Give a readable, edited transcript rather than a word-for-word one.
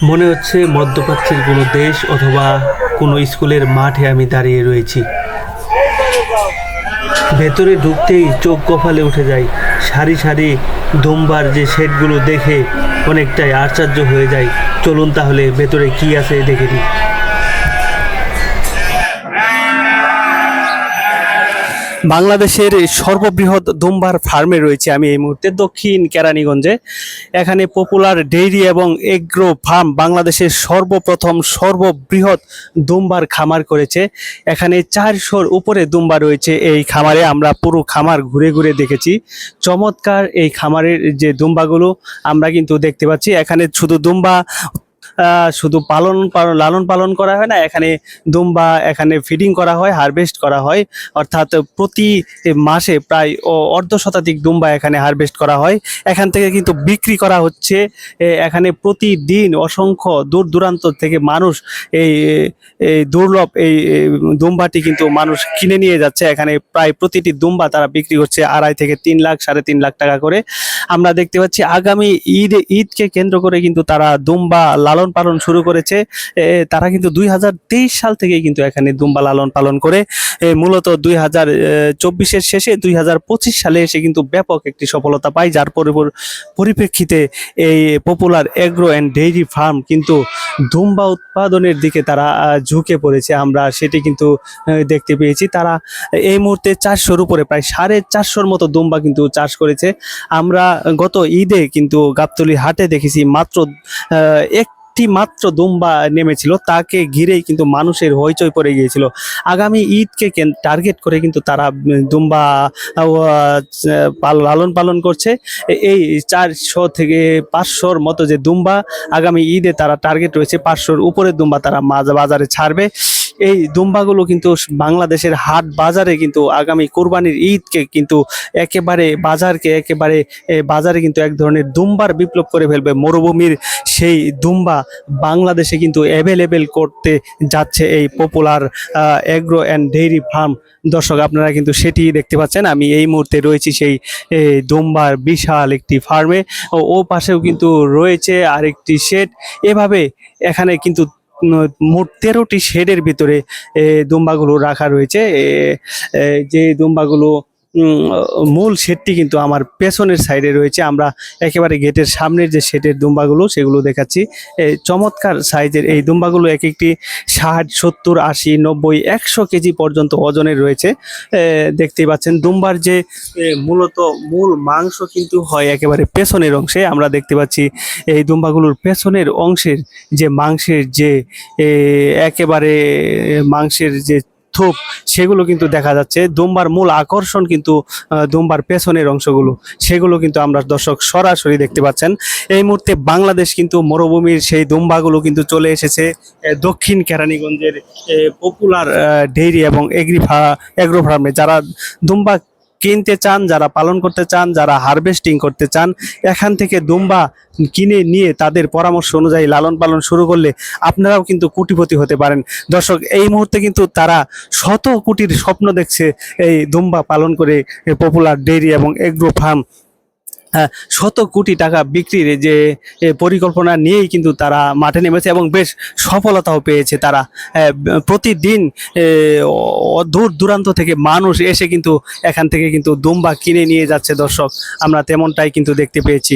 মনে হচ্ছে মধ্যপ্রাচ্যের কোনো দেশ অথবা কোনো স্কুলের মাঠে আমি দাঁড়িয়ে রয়েছি। ভেতরে ঢুকতেই চোখ কপালে উঠে যায়। সারি সারি দুম্বার যে শেডগুলো দেখে অনেকটাই আশ্চর্য হয়ে যায়। চলুন তাহলে ভেতরে কি আছে দেখে নিই। বাংলাদেশের সর্ববৃহৎ দুম্বার ফার্মে রয়েছে আমি এই মুহূর্তে দক্ষিণ কেরানীগঞ্জে। এখানে পপুলার ডেইরি এবং এগ্রো ফার্ম বাংলাদেশের সর্বপ্রথম সর্ববৃহৎ দুম্বার খামার করেছে। এখানে 400-র উপরে দুম্বা রয়েছে এই খামারে। আমরা পুরো খামার ঘুরে ঘুরে দেখেছি। চমৎকার এই খামারের যে দুম্বাগুলো আমরা কিন্তু দেখতে পাচ্ছি। এখানে শুধু দুম্বা শুধু লালন পালন করা হয় না, এখানে দুম্বা এখানে ফিডিং করা হয়, হারভেস্ট করা হয়। অর্থাৎ প্রতি মাসে প্রায় অর্ধ শতাধিক দুম্বা এখানে হারভেস্ট করা হয়। এখান থেকে কিন্তু বিক্রি করা হচ্ছে। এখানে প্রতিদিন অসংখ্য দূর দূরান্ত থেকে মানুষ এই দুর্লভ এই দুম্বাটি কিন্তু মানুষ কিনে নিয়ে যাচ্ছে। এখানে প্রায় প্রতিটি দুম্বা তারা বিক্রি করছে 2.5 থেকে 3 লাখ 3.5 লাখ টাকা করে। আমরা দেখতে পাচ্ছি আগামী ঈদকে কেন্দ্র করে কিন্তু তারা দুম্বা লালন পালন শুরু করেছে। তারা কিন্তু 2023 সাল থেকে কিন্তু এখানে দুম্বা লালন পালন করে মূলত 2024-এর শেষে 2025 সালে এসে কিন্তু ব্যাপক একটি সফলতা পায়, যার পরিপ্রেক্ষিতে এই popular agro and dairy farm কিন্তু দুম্বা উৎপাদনের দিকে তারা ঝুঁকে পড়েছে। আমরা সেটি কিন্তু দেখতে পেয়েছি। তারা এই মুহূর্তে 400-র উপরে প্রায় 450-র মতো দুম্বা কিন্তু চাষ করেছে। আমরা গত ঈদে কিন্তু গাবতলী হাটে দেখেছি মাত্র মাত্র দুম্বা নেমেছিল, তাকে ঘিরেই কিন্তু মানুষের হইচই পড়ে গিয়েছিল। আগামী ঈদকে টার্গেট করে কিন্তু তারা দুম্বা লালন পালন করছে। এই 400 থেকে 500-র মতো যে দুম্বা আগামী ঈদে তারা টার্গেট রয়েছে, 500-র উপরে দুম্বা তারা বাজারে ছাড়বে। এই দুম্বাগুলো কিন্তু বাংলাদেশের হাট বাজারে কিন্তু আগামী কোরবানির ঈদকে কিন্তু একেবারে বাজারে কিন্তু এক ধরনের দুম্বার বিপ্লব করে ফেলবে। মরুভূমির সেই দুম্বা বাংলাদেশে কিন্তু অ্যাভেলেবেল করতে যাচ্ছে এই popular agro and dairy farm. দর্শক, আপনারা কিন্তু সেটি দেখতে পাচ্ছেন। আমি এই মুহূর্তে রয়েছি সেই দুম্বার বিশাল একটি ফার্মে। ও পাশেও কিন্তু রয়েছে আরেকটি শেড। এভাবে এখানে কিন্তু মোট 13টি শেডের ভিতরে দুম্বাগুলো রাখা রয়েছে। যে দুম্বাগুলো মূল শেডটি কিন্তু আমার পেছনের সাইডে রয়েছে। আমরা একেবারে গেটের সামনের যে শেডের দুম্বাগুলো সেগুলো দেখাচ্ছি। চমৎকার সাইজের এই দুম্বাগুলো এক একটি 60, 70, 80, 90, 100 কেজি পর্যন্ত ওজনের রয়েছে। দেখতেই পাচ্ছেন দুম্বার যে মূল মাংস কিন্তু হয় একেবারে পেছনের অংশে। আমরা দেখতে পাচ্ছি এই দুম্বাগুলোর পেছনের অংশের যে মাংসের যে একেবারে মাংসের যে থোপ সেগুলো কিন্তু দেখা যাচ্ছে। দুম্বার মূল আকর্ষণ কিন্তু দুম্বার পেছনের অংশগুলো, সেগুলো কিন্তু আমরা দর্শক সরাসরি দেখতে পাচ্ছেন। এই মুহূর্তে বাংলাদেশ কিন্তু মরুভূমির সেই দুম্বাগুলো কিন্তু চলে এসেছে দক্ষিণ কেরানীগঞ্জের পপুলার ডেইরি এবং এগ্রো ফার্মে। যারা দুম্বা কিনতে চান, যারা পালন করতে চান, যারা হারভেস্টিং করতে চান, এখান থেকে দুম্বা কিনে নিয়ে তাদের পরামর্শ অনুযায়ী লালন পালন শুরু করলে আপনারাও কিন্তু কোটিপতি হতে পারেন। দর্শক, এই মুহূর্তে কিন্তু তারা 100 কোটির স্বপ্ন দেখছে এই দুম্বা পালন করে। পপুলার ডেইরি এবং এগ্রো ফার্ম 100 কোটি টাকা বিক্রির যে পরিকল্পনা নিয়েই কিন্তু তারা মাঠে নেমেছে এবং বেশ সফলতাও পেয়েছে তারা। প্রতিদিন দূর দূরান্ত থেকে মানুষ এসে কিন্তু এখান থেকে কিন্তু দুম্বা কিনে নিয়ে যাচ্ছে। দর্শক, আমরা তেমনটাই কিন্তু দেখতে পেয়েছি।